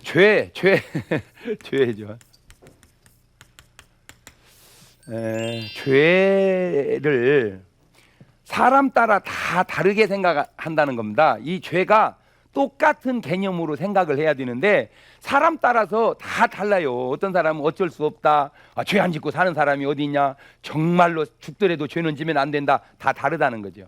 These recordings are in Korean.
죄죠. 죄를 사람 따라 다 다르게 생각한다는 겁니다. 이 죄가 똑같은 개념으로 생각을 해야 되는데 사람 따라서 다 달라요. 어떤 사람은 어쩔 수 없다. 죄 안 짓고 사는 사람이 어디 있냐. 정말로 죽더라도 죄는 지면 안 된다. 다 다르다는 거죠.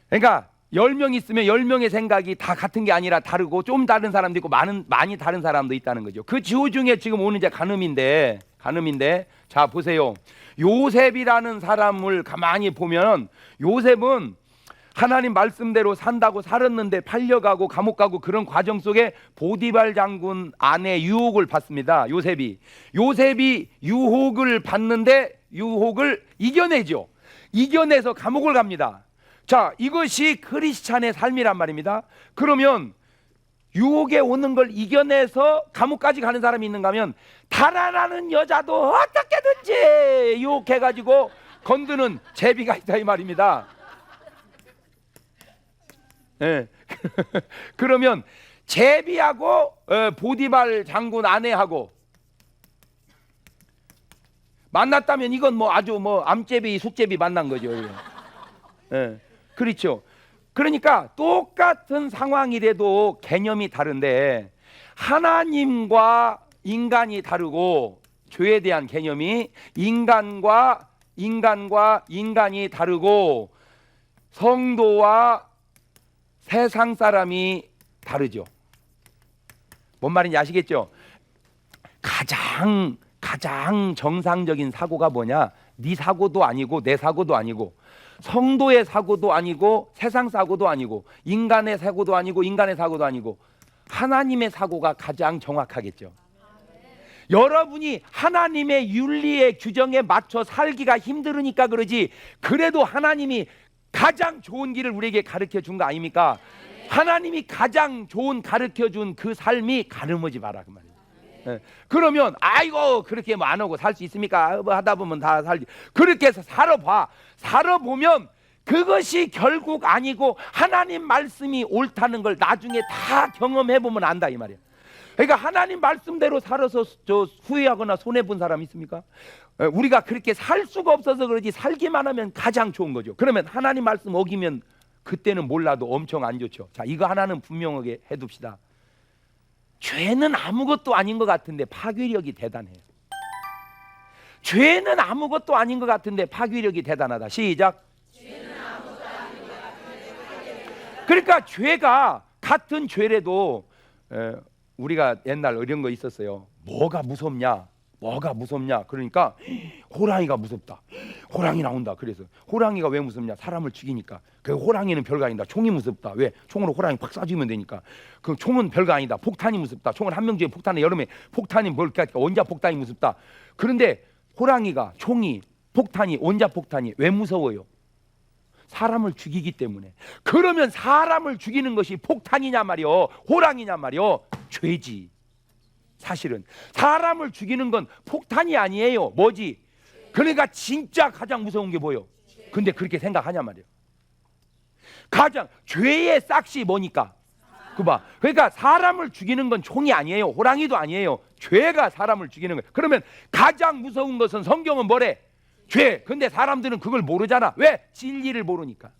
그러니까 10명 있으면 10명의 생각이 다 같은 게 아니라 다르고 좀 다른 사람도 있고 많이 다른 사람도 있다는 거죠. 그 지호 중에 지금 오는 이제 간음인데 자 보세요. 요셉이라는 사람을 가만히 보면 요셉은 하나님 말씀대로 산다고 살았는데 팔려가고 감옥 가고 그런 과정 속에 보디발 장군 아내 유혹을 받습니다. 요셉이 유혹을 받는데 유혹을 이겨내죠. 이겨내서 감옥을 갑니다. 자, 이것이 크리스찬의 삶이란 말입니다. 그러면 유혹에 오는 걸 이겨내서 감옥까지 가는 사람이 있는가 하면 달아나는 여자도 어떻게든지 유혹해가지고 건드는 제비가 있다 이 말입니다. 네. 그러면 제비하고 보디발 장군 아내하고 만났다면 이건 뭐 아주 뭐 암제비 숙제비 만난 거죠. 네. 그렇죠. 그러니까 똑같은 상황이라도 개념이 다른데 하나님과 인간이 다르고 죄에 대한 개념이 인간과 인간이 다르고 성도와 세상 사람이 다르죠. 뭔 말인지 아시겠죠? 가장 정상적인 사고가 뭐냐? 네 사고도 아니고 내 사고도 아니고 성도의 사고도 아니고 세상 사고도 아니고 인간의 사고도 아니고 인간의 사고도 아니고 하나님의 사고가 가장 정확하겠죠. 여러분이 하나님의 윤리의 규정에 맞춰 살기가 힘들으니까 그러지 그래도 하나님이 가장 좋은 길을 우리에게 가르쳐 준 거 아닙니까? 하나님이 가장 좋은 가르쳐 준 그 삶이 가늠하지 마라 그 말이에요. 그러면 아이고 그렇게 뭐 안 하고 살 수 있습니까? 뭐 하다 보면 다 살지. 그렇게 해서 살아보면 그것이 결국 아니고 하나님 말씀이 옳다는 걸 나중에 다 경험해 보면 안다 이 말이에요. 그러니까 하나님 말씀대로 살아서 저 후회하거나 손해 본 사람 있습니까? 우리가 그렇게 살 수가 없어서 그러지 살기만 하면 가장 좋은 거죠. 그러면 하나님 말씀 어기면 그때는 몰라도 엄청 안 좋죠. 자, 이거 하나는 분명하게 해둡시다. 죄는 아무것도 아닌 것 같은데 파괴력이 대단해요. 죄는 아무것도 아닌 것 같은데 파괴력이 대단하다. 시작. 죄는 아무것도 아닌 것 같은데 파괴력이 대단하다. 그러니까 죄가 같은 죄라도 우리가 옛날 이런 거 있었어요. 뭐가 무섭냐? 그러니까 호랑이가 무섭다. 호랑이 나온다. 그래서 호랑이가 왜 무섭냐? 사람을 죽이니까. 그 호랑이는 별거 아니다. 총이 무섭다. 왜? 총으로 호랑이 팍 쏴주면 되니까. 그 총은 별거 아니다. 폭탄이 무섭다. 총은 한 명 중에 폭탄에 여름에 폭탄이 뭘까? 원자 폭탄이 무섭다. 그런데 호랑이가 총이 폭탄이 원자 폭탄이 왜 무서워요? 사람을 죽이기 때문에. 그러면 사람을 죽이는 것이 폭탄이냐 말이요, 호랑이냐 말이요? 죄지. 사실은 사람을 죽이는 건 폭탄이 아니에요. 뭐지? 그러니까 진짜 가장 무서운 게 뭐요? 근데 그렇게 생각하냐 말이에요. 가장 죄의 싹시 뭐니까? 그봐. 그러니까 사람을 죽이는 건 총이 아니에요. 호랑이도 아니에요. 죄가 사람을 죽이는 거예요. 그러면 가장 무서운 것은 성경은 뭐래? 죄. 근데 사람들은 그걸 모르잖아. 왜? 진리를 모르니까.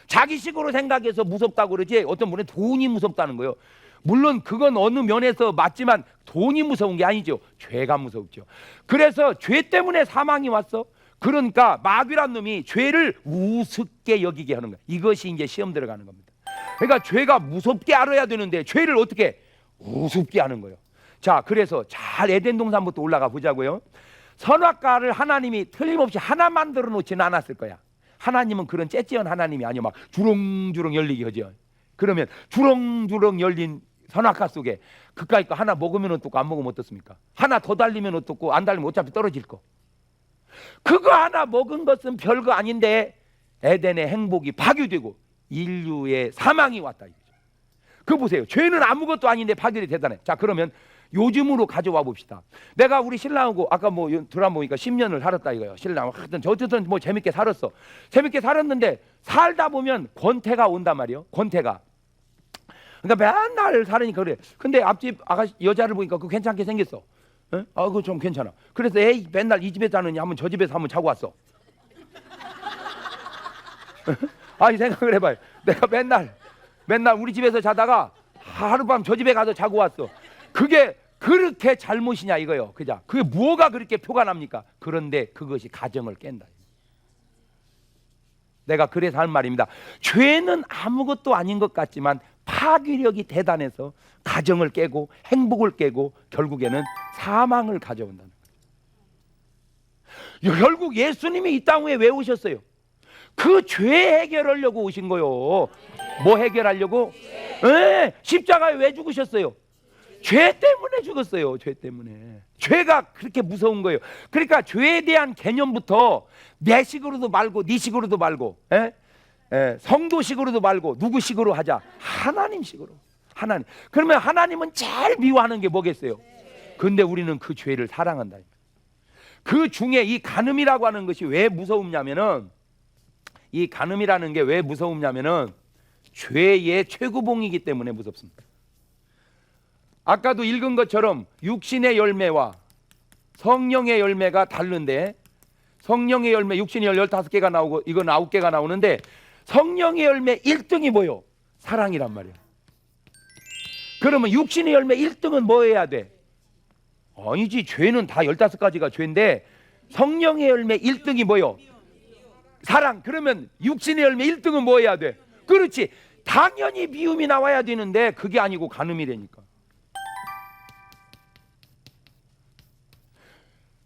자기식으로 생각해서 무섭다고 그러지 어떤 분은 돈이 무섭다는 거예요. 물론 그건 어느 면에서 맞지만 돈이 무서운 게 아니죠. 죄가 무섭죠. 그래서 죄 때문에 사망이 왔어. 그러니까 마귀란 놈이 죄를 우습게 여기게 하는 거야. 이것이 이제 시험 들어가는 겁니다. 그러니까 죄가 무섭게 알아야 되는데 죄를 어떻게 우습게 하는 거예요. 자, 그래서 잘 에덴 동산부터 올라가 보자고요. 선악과를 하나님이 틀림없이 하나 만들어 놓지는 않았을 거야. 하나님은 그런 째째한 하나님이 아니야. 막 주렁주렁 열리게 하죠. 그러면 주렁주렁 열린 선악과 속에 그까이 거 하나 먹으면 어떻고 안 먹으면 어떻습니까? 하나 더 달리면 어떻고 안 달리면 어차피 떨어질 거. 그거 하나 먹은 것은 별거 아닌데 에덴의 행복이 파괴되고 인류의 사망이 왔다 이거죠. 그거 보세요. 죄는 아무것도 아닌데 파괴이 대단해. 자, 그러면 요즘으로 가져와 봅시다. 내가 우리 신랑하고 아까 뭐 드라마 보니까 10년을 살았다 이거예요. 신랑 하여튼 어쨌든 뭐 재밌게 살았어. 재밌게 살았는데 살다 보면 권태가 온단 말이에요. 권태가. 그러니까 맨날 살으니까 그래. 근데 앞집 아가씨 여자를 보니까 그 괜찮게 생겼어. 에? 아, 그거 좀 괜찮아. 그래서 에이 맨날 이 집에 사느니 한번 저 집에서 한번 자고 왔어. 아니 생각을 해봐요. 내가 맨날 우리 집에서 자다가 하룻밤 저 집에 가서 자고 왔어. 그게 그렇게 잘못이냐 이거요. 그죠? 그게 뭐가 그렇게 표가 납니까? 그런데 그것이 가정을 깬다. 내가 그래서 하는 말입니다. 죄는 아무것도 아닌 것 같지만 파괴력이 대단해서 가정을 깨고 행복을 깨고 결국에는 사망을 가져온다는 거예요. 결국 예수님이 이 땅에 왜 오셨어요? 그 죄 해결하려고 오신 거요. 뭐 해결하려고? 네, 십자가에 왜 죽으셨어요? 죄 때문에 죽었어요. 죄 때문에. 죄가 그렇게 무서운 거예요. 그러니까 죄에 대한 개념부터 내 식으로도 말고 네 식으로도 말고 성도식으로도 말고 누구식으로 하자. 하나님식으로. 하나님. 그러면 하나님은 제일 미워하는 게 뭐겠어요? 근데 우리는 그 죄를 사랑한다. 그 중에 이 간음이라고 하는 것이 왜 무서우냐면은 이 간음이라는 게 왜 무서우냐면은 죄의 최고봉이기 때문에 무섭습니다. 아까도 읽은 것처럼 육신의 열매와 성령의 열매가 다른데 성령의 열매 육신의 15개가 나오고 이건 9개가 나오는데 성령의 열매 1등이 뭐요? 사랑이란 말이에요. 그러면 육신의 열매 1등은 뭐 해야 돼? 아니지, 죄는 다 15가지가 죄인데 성령의 열매 1등이 뭐요? 사랑. 그러면 육신의 열매 1등은 뭐 해야 돼? 그렇지, 당연히 미움이 나와야 되는데 그게 아니고 간음이라니까.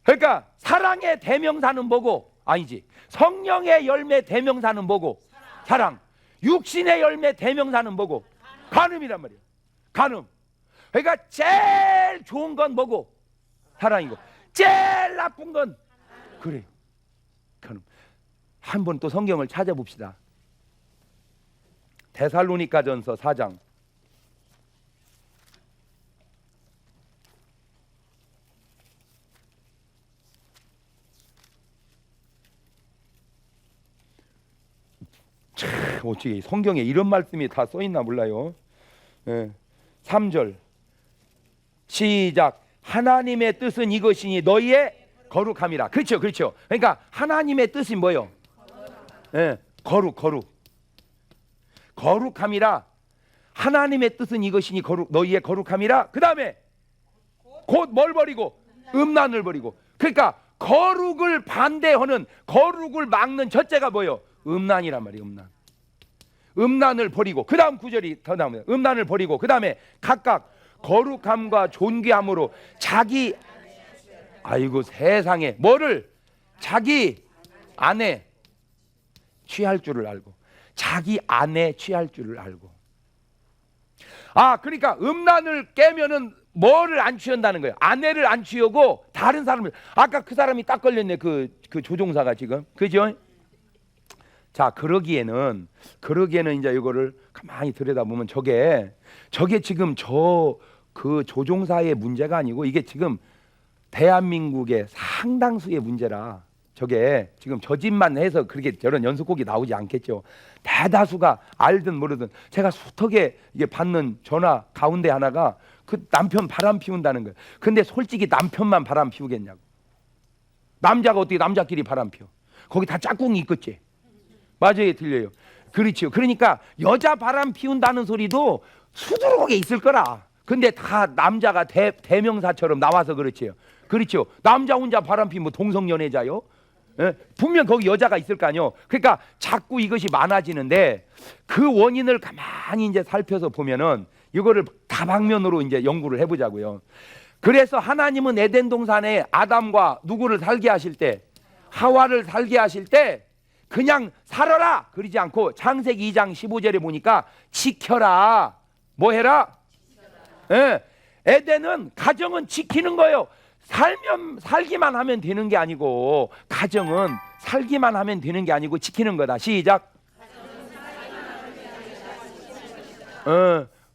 그러니까 사랑의 대명사는 뭐고? 아니지, 성령의 열매 대명사는 뭐고? 사랑. 육신의 열매 대명사는 뭐고? 간음이란 말이야. 간음. 그러니까 제일 좋은 건 뭐고? 사랑이고 제일 나쁜 건 그래요. 간음. 한번 또 성경을 찾아봅시다. 데살로니가전서 4장. 참, 어찌 성경에 이런 말씀이 다 써있나 몰라요. 3절 시작. 하나님의 뜻은 이것이니 너희의 거룩함이라. 그렇죠, 그렇죠. 그러니까 하나님의 뜻이 뭐요? 거룩함이라. 하나님의 뜻은 이것이니 너희의 거룩함이라. 그 다음에 곧 뭘 버리고? 음란을 버리고. 그러니까 거룩을 반대하는, 거룩을 막는 첫째가 뭐요? 음란이란 말이에요. 음란을 버리고, 그 다음 구절이 더 나옵니다. 음란을 버리고, 그 다음에 각각 거룩함과 존귀함으로 자기, 아이고 세상에, 뭐를? 자기 안에 취할 줄을 알고. 자기 안에 취할 줄을 알고. 아, 그러니까 음란을 깨면은 뭐를 안 취한다는 거예요? 아내를 안 취하고 다른 사람을. 아까 그 사람이 딱 걸렸네. 그 조종사가 지금. 그죠? 자, 그러기에는 이제 이거를 가만히 들여다보면 저게 지금 그 조종사의 문제가 아니고 이게 지금 대한민국의 상당수의 문제라. 저게 지금 저 집만 해서 그렇게 저런 연속곡이 나오지 않겠죠. 대다수가 알든 모르든. 제가 수턱에 이게 받는 전화 가운데 하나가 그 남편 바람 피운다는 거예요. 근데 솔직히 남편만 바람 피우겠냐고. 남자가 어떻게 남자끼리 바람 피워? 거기 다 짝꿍이 있겠지. 맞아요, 들려요. 그렇죠. 그러니까 여자 바람 피운다는 소리도 수두룩하게 있을 거라. 근데 다 남자가 대명사처럼 나와서 그렇지요. 그렇죠. 남자 혼자 바람 피면 뭐 동성연애자요? 분명 거기 여자가 있을 거 아니요. 그러니까 자꾸 이것이 많아지는데 그 원인을 가만히 이제 살펴서 보면은 이거를 다방면으로 이제 연구를 해보자고요. 그래서 하나님은 에덴 동산에 아담과 누구를 살게 하실 때, 하와를 살게 하실 때 그냥 살아라 그러지 않고 창세기 2장 15절에 보니까 지켜라. 뭐 해라? 에덴은 가정은 지키는 거예요. 살기만 하면 되는 게 아니고, 가정은 살기만 하면 되는 게 아니고 지키는 거다. 시작.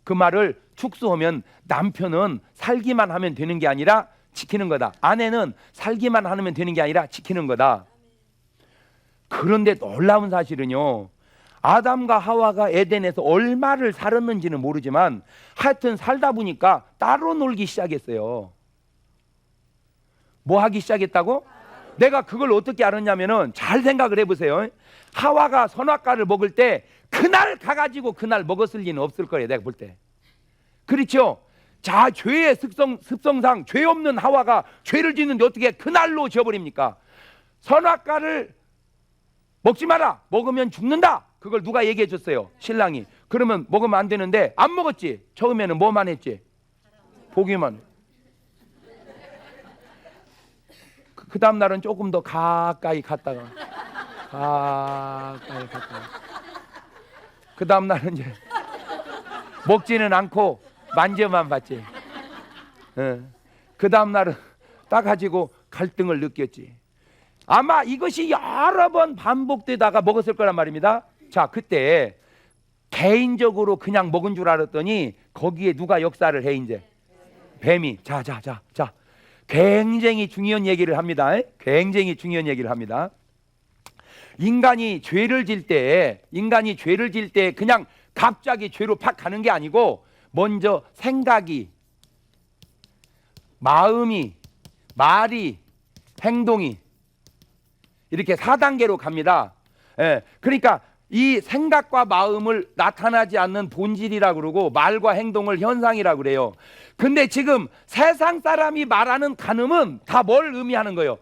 그 말을 축소하면 남편은 살기만 하면 되는 게 아니라 지키는 거다. 아내는 살기만 하면 되는 게 아니라 지키는 거다. 그런데 놀라운 사실은요, 아담과 하와가 에덴에서 얼마를 살았는지는 모르지만 하여튼 살다 보니까 따로 놀기 시작했어요. 뭐 하기 시작했다고? 내가 그걸 어떻게 알았냐면은 잘 생각을 해보세요. 하와가 선악과를 먹을 때 그날 가가지고 그날 먹었을 리는 없을 거예요. 내가 볼 때. 그렇죠? 자, 죄의 습성상 죄 없는 하와가 죄를 짓는데 어떻게 그날로 지어버립니까? 선악과를 먹지 마라. 먹으면 죽는다. 그걸 누가 얘기해 줬어요? 신랑이. 그러면 먹으면 안 되는데 안 먹었지. 처음에는 뭐만 했지? 보기만. 그 다음 날은 조금 더 가까이 갔다가 그 다음 날은 이제 먹지는 않고 만져만 봤지. 그 다음 날은 따가지고 갈등을 느꼈지. 아마 이것이 여러 번 반복되다가 먹었을 거란 말입니다. 자, 그때 개인적으로 그냥 먹은 줄 알았더니 거기에 누가 역사를 해 이제? 뱀이. 자, 굉장히 중요한 얘기를 합니다. 굉장히 중요한 얘기를 합니다. 인간이 죄를 질 때 그냥 갑자기 죄로 팍 가는 게 아니고 먼저 생각이, 마음이, 말이, 행동이 이렇게 4단계로 갑니다. 그러니까 이 생각과 마음을 나타나지 않는 본질이라고 그러고 말과 행동을 현상이라고 그래요. 근데 지금 세상 사람이 말하는 간음은 다 뭘 의미하는 거예요?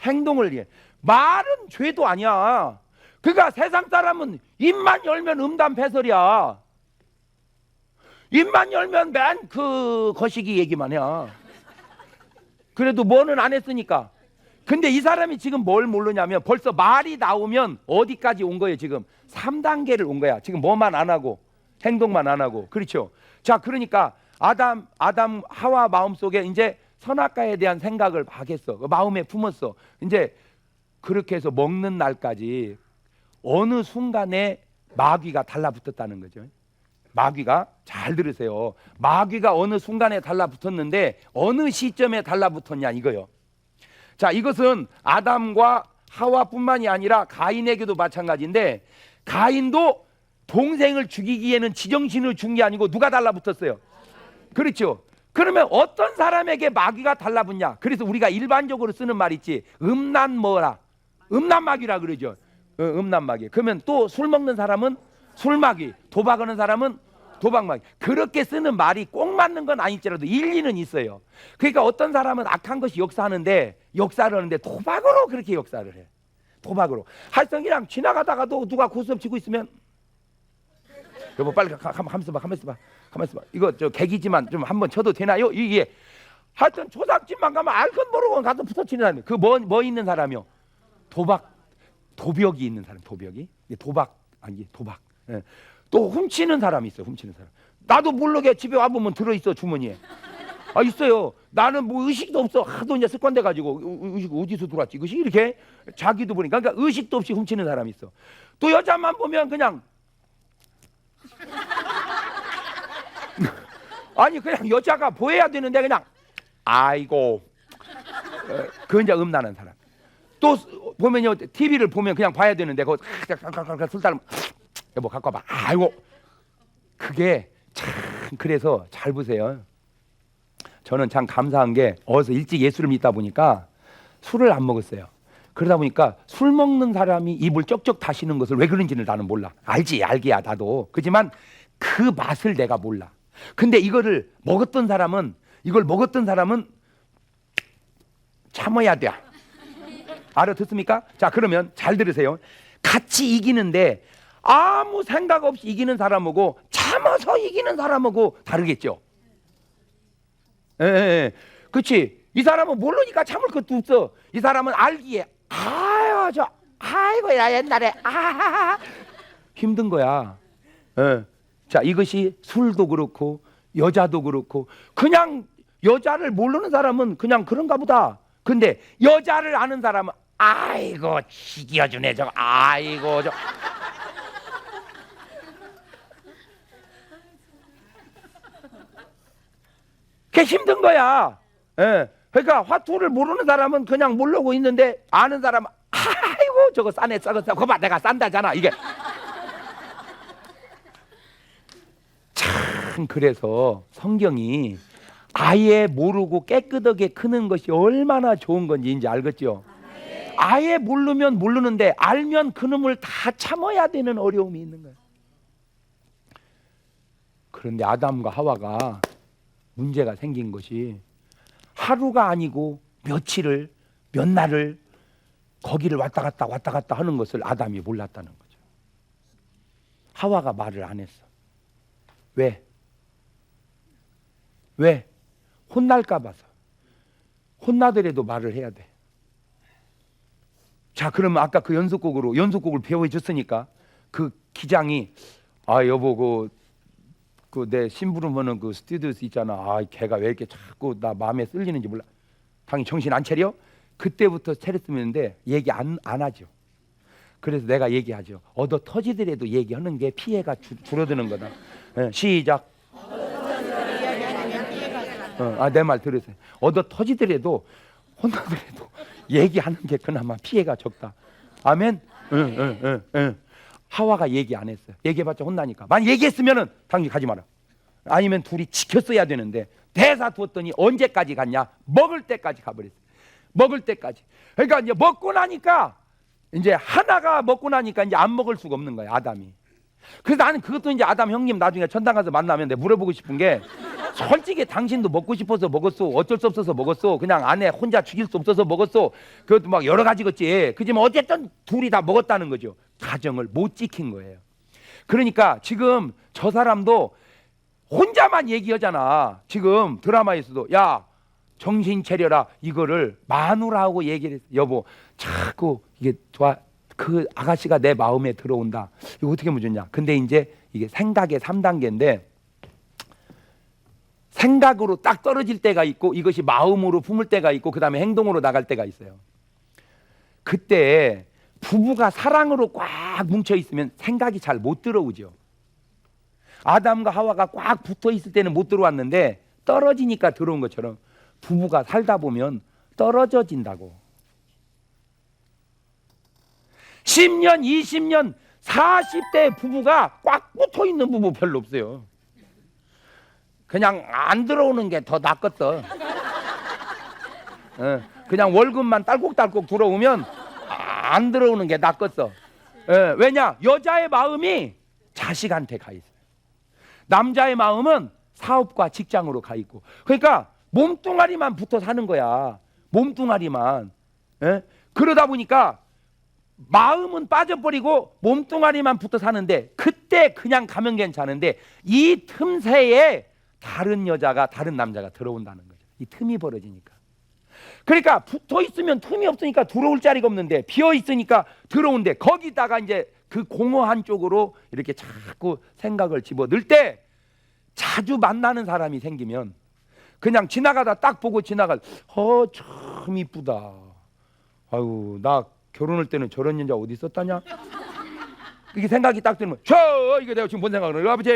행동을 위해. 말은 죄도 아니야. 그러니까 세상 사람은 입만 열면 음담패설이야. 입만 열면 맨 그 거시기 얘기만 해. 그래도 뭐는 안 했으니까. 근데 이 사람이 지금 뭘 모르냐면 벌써 말이 나오면 어디까지 온 거예요? 지금 3단계를 온 거야. 지금 뭐만 안 하고 행동만 안 하고. 그렇죠? 자, 그러니까 아담 하와 마음속에 이제 선악과에 대한 생각을 막 했어. 마음에 품었어. 이제 그렇게 해서 먹는 날까지 어느 순간에 마귀가 달라붙었다는 거죠. 마귀가, 잘 들으세요. 마귀가 어느 순간에 달라붙었는데 어느 시점에 달라붙었냐 이거요. 자, 이것은 아담과 하와뿐만이 아니라 가인에게도 마찬가지인데 가인도 동생을 죽이기에는 지정신을 준 게 아니고 누가 달라붙었어요? 그렇죠. 그러면 어떤 사람에게 마귀가 달라붙냐? 그래서 우리가 일반적으로 쓰는 말 있지. 음란마귀라 그러죠. 음란마귀. 그러면 또 술 먹는 사람은 술마귀, 도박하는 사람은 도박마귀. 그렇게 쓰는 말이 꼭 맞는 건 아닐지라도 일리는 있어요. 그러니까 어떤 사람은 악한 것이 역사를 하는데 도박으로 그렇게 역사를 해. 도박으로. 하여튼 그냥 지나가다가도 누가 고스톱 치고 있으면 여보 빨리 가만 있어봐. 이거 저 개기지만 좀 한번 쳐도 되나요? 이게 하여튼 초상집만 가면 알 건 모르고 가서 붙어치는 사람이. 그 뭐 있는 사람이요? 도벽이 있는 사람. 도벽이. 도박. 예. 또 훔치는 사람이 있어. 훔치는 사람. 나도 모르게 집에 와보면 들어있어 주머니에. 아, 있어요. 나는 뭐 의식도 없어. 하도 이제 습관돼 가지고 의식 어디서 들어왔지? 이것이 이렇게 자기도 보니까 그러니까 의식도 없이 훔치는 사람이 있어. 또 여자만 보면 그냥 아니 그냥 여자가 보여야 되는데 그냥 아이고. 그 이제 음란한 사람. 또 보면요, TV를 보면 그냥 봐야 되는데 그거 술 따르면 여보 갖고 와봐. 아이고. 그게 참, 그래서 잘 보세요. 저는 참 감사한 게 어디서 일찍 예수를 믿다 보니까 술을 안 먹었어요. 그러다 보니까 술 먹는 사람이 입을 쩍쩍 다시는 것을 왜 그런지는 나는 몰라. 알기야 나도. 그렇지만 그 맛을 내가 몰라. 근데 이걸 먹었던 사람은 참아야 돼. 알아듣습니까? 자, 그러면 잘 들으세요. 같이 이기는데 아무 생각 없이 이기는 사람하고 참아서 이기는 사람하고 다르겠죠. 예. 그렇지. 이 사람은 모르니까 참을 것도 없어. 이 사람은 알기에 아이고 야 옛날에 힘든 거야. 예. 자, 이것이 술도 그렇고 여자도 그렇고 그냥 여자를 모르는 사람은 그냥 그런가 보다. 근데 여자를 아는 사람은 아이고 지겨주네 저거. 아이고 저. 그게 힘든 거야. 예. 그러니까 화투를 모르는 사람은 그냥 모르고 있는데 아는 사람은 아이고 저거 싸네 썩었어. 그거 봐 내가 싼다잖아 이게. 그래서 성경이 아예 모르고 깨끗하게 크는 것이 얼마나 좋은 건지 이제 알겠죠? 아예 모르면 모르는데 알면 그놈을 다 참아야 되는 어려움이 있는 거예요. 그런데 아담과 하와가 문제가 생긴 것이 하루가 아니고 며칠을, 몇 날을 거기를 왔다 갔다 하는 것을 아담이 몰랐다는 거죠. 하와가 말을 안 했어. 왜? 혼날까 봐서. 혼나더라도 말을 해야 돼. 자, 그러면 아까 그 연속곡을 배워줬으니까 그 기장이 여보 그 내 심부름하는 그 스튜디오스 있잖아. 걔가 왜 이렇게 자꾸 나 마음에 쓸리는지 몰라. 당연히 정신 안 차려? 그때부터 차렸으면인데 얘기 안 하죠. 그래서 내가 얘기하죠. 얻어 터지더라도 얘기하는 게 피해가 줄어드는 거다. 시작. 내 말 들으세요. 얻어 터지더라도 혼나더라도 얘기하는 게 그나마 피해가 적다. 아멘. 하와가 얘기 안 했어요. 얘기해봤자 혼나니까. 만약 얘기했으면은 당연히 가지 마라. 아니면 둘이 지켰어야 되는데 대사 두었더니 언제까지 갔냐? 먹을 때까지 가버렸어요. 먹을 때까지. 그러니까 이제 먹고 나니까 이제 하나가 먹고 나니까 이제 안 먹을 수가 없는 거예요, 아담이. 그래서 나는 그것도 이제 아담 형님 나중에 천당 가서 만나면 내가 물어보고 싶은 게 솔직히 당신도 먹고 싶어서 먹었어? 어쩔 수 없어서 먹었어? 그냥 아내 혼자 죽일 수 없어서 먹었어? 그것도 막 여러 가지겠지. 그지만 어쨌든 둘이 다 먹었다는 거죠. 가정을 못 지킨 거예요. 그러니까 지금 저 사람도 혼자만 얘기하잖아. 지금 드라마에서도 야 정신 차려라 이거를 마누라하고 얘기를 했어. 여보 자꾸 이게 좋아. 그 아가씨가 내 마음에 들어온다. 이거 어떻게 하면 좋냐? 근데 이제 이게 생각의 3단계인데 생각으로 딱 떨어질 때가 있고 이것이 마음으로 품을 때가 있고 그 다음에 행동으로 나갈 때가 있어요. 그때 부부가 사랑으로 꽉 뭉쳐 있으면 생각이 잘 못 들어오죠. 아담과 하와가 꽉 붙어 있을 때는 못 들어왔는데 떨어지니까 들어온 것처럼 부부가 살다 보면 떨어져진다고. 10년, 20년, 40대 부부가 꽉 붙어 있는 부부 별로 없어요. 그냥 안 들어오는 게 더 낫겠어. 그냥 월급만 딸꾹딸꾹 들어오면 안 들어오는 게 낫겠어. 왜냐? 여자의 마음이 자식한테 가 있어요. 남자의 마음은 사업과 직장으로 가 있고. 그러니까 몸뚱아리만 붙어 사는 거야. 몸뚱아리만. 그러다 보니까 마음은 빠져버리고 몸뚱아리만 붙어 사는데 그때 그냥 가면 괜찮은데 이 틈새에 다른 여자가 다른 남자가 들어온다는 거죠. 이 틈이 벌어지니까. 그러니까 붙어 있으면 틈이 없으니까 들어올 자리가 없는데 비어 있으니까 들어온데 거기다가 이제 그 공허한 쪽으로 이렇게 자꾸 생각을 집어넣을 때 자주 만나는 사람이 생기면 그냥 지나가다 딱 보고 지나갈 참 이쁘다. 아유 나 결혼할 때는 저런 여자 어디 있었다냐? 이게 생각이 딱 들면 이거 내가 지금 뭔 생각을 해? 아버지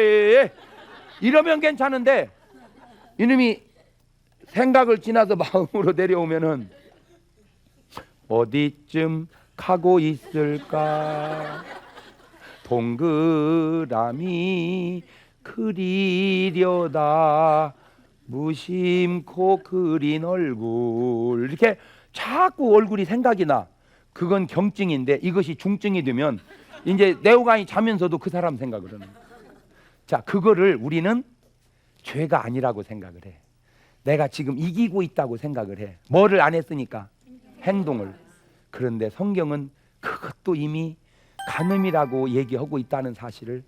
이러면 괜찮은데 이놈이 생각을 지나서 마음으로 내려오면은 어디쯤 가고 있을까? 동그라미 그리려다 무심코 그린 얼굴 이렇게 자꾸 얼굴이 생각이 나. 그건 경증인데 이것이 중증이 되면 이제 내오가이 자면서도 그 사람 생각을 하는 거야. 자, 그거를 우리는 죄가 아니라고 생각을 해. 내가 지금 이기고 있다고 생각을 해. 뭐를 안 했으니까? 행동을. 그런데 성경은 그것도 이미 간음이라고 얘기하고 있다는 사실을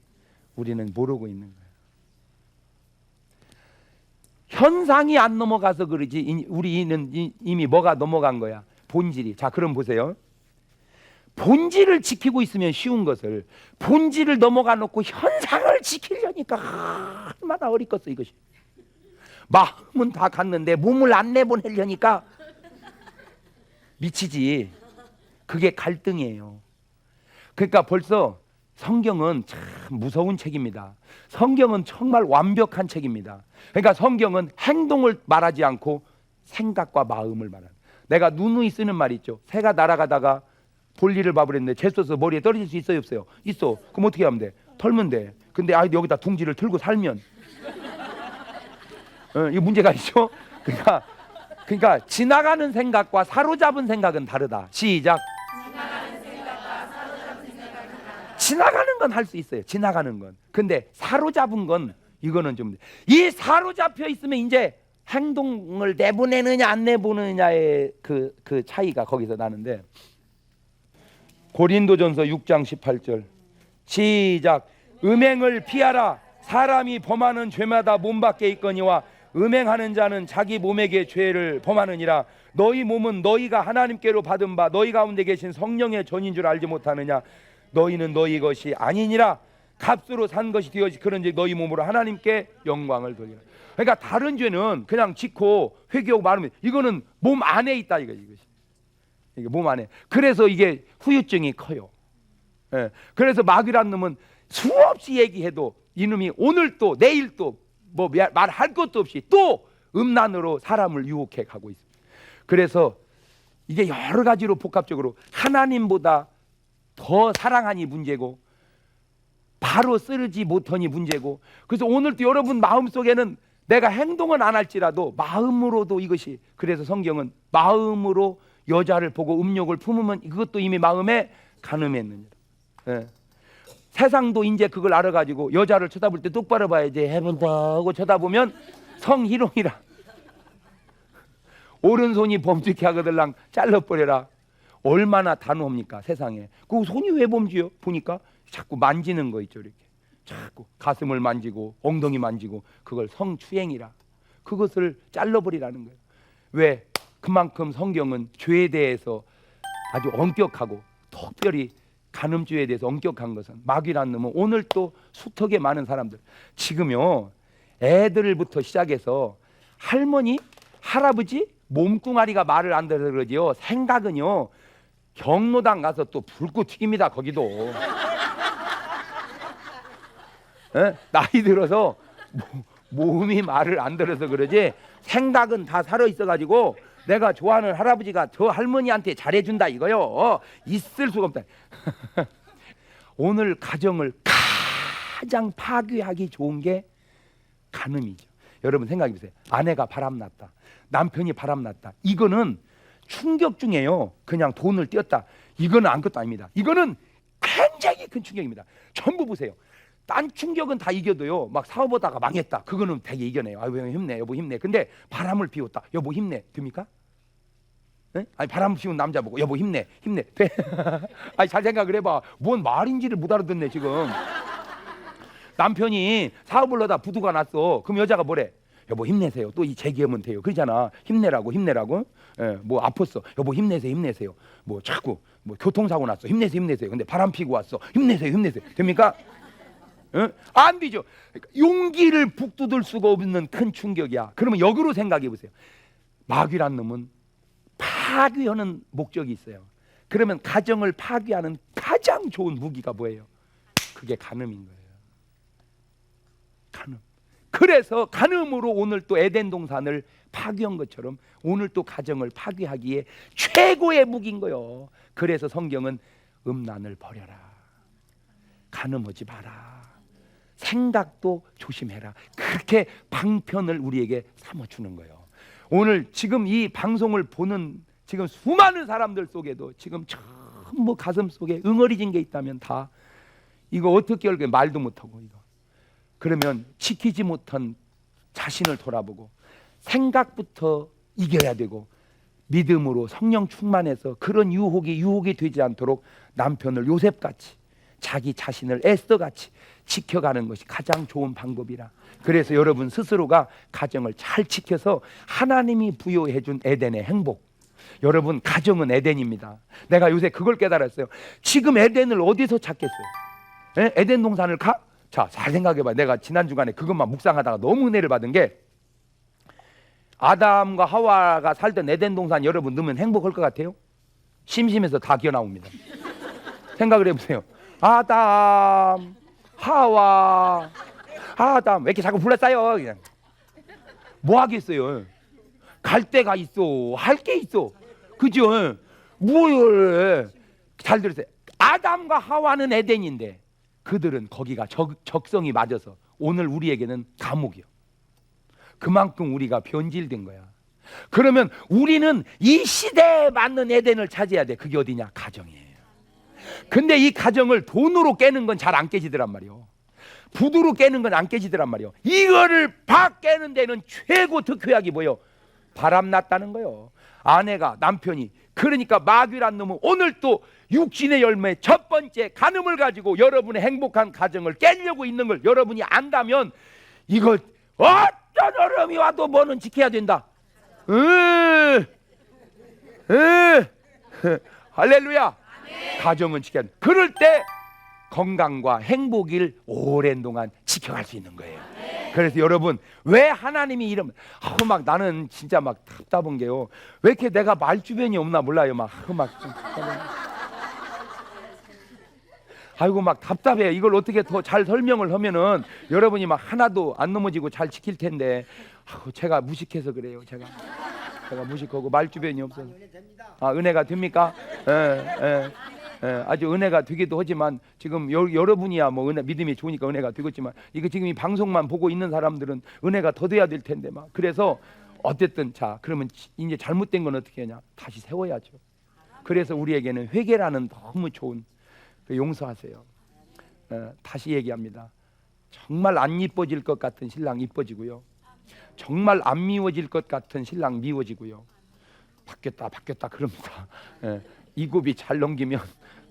우리는 모르고 있는 거예요. 현상이 안 넘어가서 그러지 우리는 이미 뭐가 넘어간 거야? 본질이. 자, 그럼 보세요. 본질을 지키고 있으면 쉬운 것을 본질을 넘어가 놓고 현상을 지키려니까 얼마나 어렵겠어 이것이. 마음은 다 갔는데 몸을 안 내보내려니까 미치지. 그게 갈등이에요. 그러니까 벌써 성경은 참 무서운 책입니다. 성경은 정말 완벽한 책입니다. 그러니까 성경은 행동을 말하지 않고 생각과 마음을 말하는. 내가 누누이 쓰는 말 있죠. 새가 날아가다가 볼일을 봐버렸는데 재쏘서 머리에 떨어질 수 있어요 없어요? 있어. 그럼 어떻게 하면 돼? 털면 돼. 근데 여기다 둥지를 틀고 살면 이 문제가 있죠. 그러니까 지나가는 생각과 사로잡은 생각은 다르다. 시작. 지나가는 건 할 수 있어요. 지나가는 건. 근데 사로잡은 건 이거는 좀, 이 사로잡혀 있으면 이제 행동을 내보내느냐 안 내보내느냐의 그 차이가 거기서 나는데, 고린도전서 6장 18절 시작. 음행을 피하라. 사람이 범하는 죄마다 몸 밖에 있거니와 음행하는 자는 자기 몸에게 죄를 범하느니라. 너희 몸은 너희가 하나님께로 받은 바 너희 가운데 계신 성령의 전인 줄 알지 못하느냐. 너희는 너희 것이 아니니라. 값으로 산 것이 되어지. 그런즉 너희 몸으로 하나님께 영광을 돌리라. 그러니까 다른 죄는 그냥 짓고 회개하고 말하면 이거는 몸 안에 있다 이것이. 이게 몸 안에. 그래서 이게 후유증이 커요. 예. 그래서 마귀란 놈은 수없이 얘기해도 이놈이 오늘 또 내일 또 뭐 말할 것도 없이 또 음란으로 사람을 유혹해 가고 있습니다. 그래서 이게 여러 가지로 복합적으로 하나님보다 더 사랑하니 문제고 바로 쓰르지 못하니 문제고, 그래서 오늘도 여러분 마음속에는 내가 행동은 안 할지라도 마음으로도 이것이, 그래서 성경은 마음으로 여자를 보고 음욕을 품으면 그것도 이미 마음에 간음했느니라. 예. 세상도 이제 그걸 알아가지고 여자를 쳐다볼 때 똑바로 봐야지 해본다 하고 쳐다보면 성희롱이라. 오른손이 범죄케 하거들랑 잘라버려라. 얼마나 단호합니까 세상에. 그 손이 왜 범죄요? 보니까 자꾸 만지는 거 있죠. 이렇게 자꾸 가슴을 만지고 엉덩이 만지고, 그걸 성추행이라. 그것을 잘라버리라는 거예요. 왜? 그만큼 성경은 죄에 대해서 아주 엄격하고, 특별히 간음죄에 대해서 엄격한 것은, 마귀라는 놈은 오늘 또 수턱에 많은 사람들 지금요, 애들부터 시작해서 할머니 할아버지 몸뚱아리가 말을 안 들어서 그러지요, 생각은요 경로당 가서 또 불꽃 튀깁니다. 거기도 에? 나이 들어서 몸이 말을 안 들어서 그러지 생각은 다 살아있어가지고 내가 좋아하는 할아버지가 저 할머니한테 잘해준다 이거요. 있을 수가 없다. 오늘 가정을 가장 파괴하기 좋은 게 간음이죠. 여러분 생각해보세요. 아내가 바람났다, 남편이 바람났다, 이거는 충격 중에요 그냥 돈을 띄었다, 이거는 아무것도 아닙니다. 이거는 굉장히 큰 충격입니다. 전부 보세요. 딴 충격은 다 이겨도요, 막 사업하다가 망했다, 그거는 되게 이겨내요. 아유 힘내 여보 힘내. 근데 바람을 피웠다, 여보 힘내, 됩니까? 네? 아니 바람 피운 남자 보고 여보 힘내 돼? 아니 잘 생각을 해봐. 뭔 말인지를 못 알아듣네 지금. 남편이 사업을 하다 부두가 났어. 그럼 여자가 뭐래? 여보 힘내세요. 또 이 재기하면 돼요. 그러잖아. 힘내라고. 예, 뭐 아팠어. 여보 힘내세요. 뭐 자꾸 뭐 교통사고 났어. 힘내세요. 근데 바람 피고 왔어. 힘내세요. 됩니까? 안 되죠. 그러니까 용기를 북돋을 수가 없는 큰 충격이야. 그러면 역으로 생각해 보세요. 마귀란 놈은 파괴하는 목적이 있어요. 그러면 가정을 파괴하는 가장 좋은 무기가 뭐예요? 그게 간음인 거예요. 간음. 그래서 간음으로 오늘 또 에덴 동산을 파괴한 것처럼 오늘 또 가정을 파괴하기에 최고의 무기인 거예요. 그래서 성경은 음란을 버려라, 간음하지 마라, 생각도 조심해라, 그렇게 방편을 우리에게 삼아주는 거예요. 오늘 지금 이 방송을 보는 지금 수많은 사람들 속에도 지금 전부 가슴 속에 응어리진 게 있다면 다 이거 어떻게 할까 말도 못하고, 이거 그러면 지키지 못한 자신을 돌아보고 생각부터 이겨야 되고, 믿음으로 성령 충만해서 그런 유혹이 되지 않도록 남편을 요셉같이 자기 자신을 에스더같이 지켜가는 것이 가장 좋은 방법이라. 그래서 여러분 스스로가 가정을 잘 지켜서 하나님이 부여해 준 에덴의 행복, 여러분 가정은 에덴입니다. 내가 요새 그걸 깨달았어요. 지금 에덴을 어디서 찾겠어요? 에덴 동산을 가? 자, 잘 생각해봐. 내가 지난 주간에 그것만 묵상하다가 너무 은혜를 받은 게, 아담과 하와가 살던 에덴 동산 여러분 넣으면 행복할 것 같아요? 심심해서 다 기어 나옵니다. 생각을 해보세요. 아담, 하와, 아담 왜 이렇게 자꾸 불러싸요? 그냥 뭐 하겠어요? 갈 데가 있어, 할 게 있어, 그죠? 뭘? 잘 들으세요. 아담과 하와는 에덴인데 그들은 거기가 적성이 맞아서 오늘 우리에게는 감옥이요. 그만큼 우리가 변질된 거야. 그러면 우리는 이 시대에 맞는 에덴을 찾아야 돼. 그게 어디냐? 가정이에요. 근데 이 가정을 돈으로 깨는 건 잘 안 깨지더란 말이요. 부두로 깨는 건 안 깨지더란 말이요. 이거를 깨는 데는 최고 득회약이 뭐요? 바람났다는 거요. 아내가, 남편이. 그러니까 마귀란 놈은 오늘 또 육신의 열매 첫 번째 간음을 가지고 여러분의 행복한 가정을 깨려고 있는 걸 여러분이 안다면 이거 어떤 어려움이 와도 뭐는 지켜야 된다. 할렐루야. 가정은 지켜야 돼. 그럴 때 건강과 행복을 오랜 동안 지켜갈 수 있는 거예요. 그래서 여러분, 왜 하나님이 이러면 막 나는 진짜 막 답답한 게요. 왜 이렇게 내가 말 주변이 없나 몰라요. 막 아이고 막 답답해요. 이걸 어떻게 더 잘 설명을 하면은 여러분이 막 하나도 안 넘어지고 잘 지킬 텐데 제가 무식해서 그래요. 제가 무식하고 말 주변이 없어서. 아, 은혜가 됩니까? 아주 은혜가 되기도 하지만 지금 여러분이야 뭐 은혜 믿음이 좋으니까 은혜가 되겠지만 이거 지금 이 방송만 보고 있는 사람들은 은혜가 더 돼야 될 텐데 막 그래서 어쨌든 자 그러면 이제 잘못된 건 어떻게 하냐? 다시 세워야죠. 그래서 우리에게는 회개라는 너무 좋은 용서하세요. 다시 얘기합니다. 정말 안 이뻐질 것 같은 신랑 이뻐지고요. 정말 안 미워질 것 같은 신랑 미워지고요. 바뀌었다 그럽니다. 이 곱이 잘 넘기면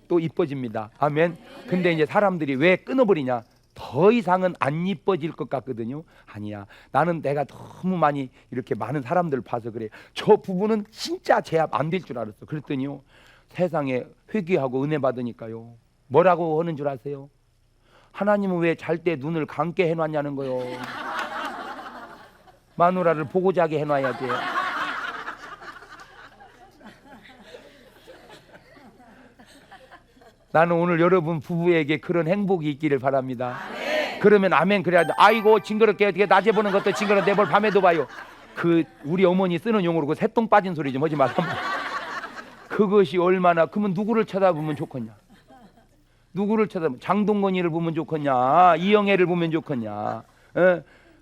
또 이뻐집니다. 아멘. 근데 이제 사람들이 왜 끊어버리냐? 더 이상은 안 이뻐질 것 같거든요. 아니야. 나는 내가 너무 많이 이렇게 많은 사람들 봐서 그래. 저 부부는 진짜 제압 안 될 줄 알았어. 그랬더니요. 세상에 회개하고 은혜 받으니까요. 뭐라고 하는 줄 아세요? 하나님은 왜 잘 때 눈을 감게 해놨냐는 거요. 마누라를 보고 자게 해놔야지. 나는 오늘 여러분 부부에게 그런 행복이 있기를 바랍니다. 그러면 아멘 그래야 돼. 아이고 징그럽게 어떻게 낮에 보는 것도 징그러 내볼 밤에도 봐요. 그 우리 어머니 쓰는 용어로 그 새똥 빠진 소리 좀 하지 말라. 그것이 얼마나 그러면 누구를 쳐다보면 좋겠냐? 누구를 쳐다보면 장동건이를 보면 좋겠냐? 이영애를 보면 좋겠냐?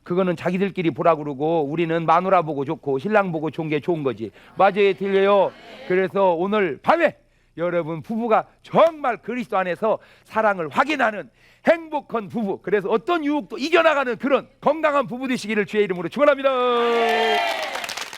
그거는 자기들끼리 보라 그러고 우리는 마누라 보고 좋고 신랑 보고 좋은 게 좋은 거지. 맞아요, 들려요? 그래서 오늘 밤에 여러분 부부가 정말 그리스도 안에서 사랑을 확인하는 행복한 부부, 그래서 어떤 유혹도 이겨나가는 그런 건강한 부부 되시기를 주의 이름으로 축원합니다.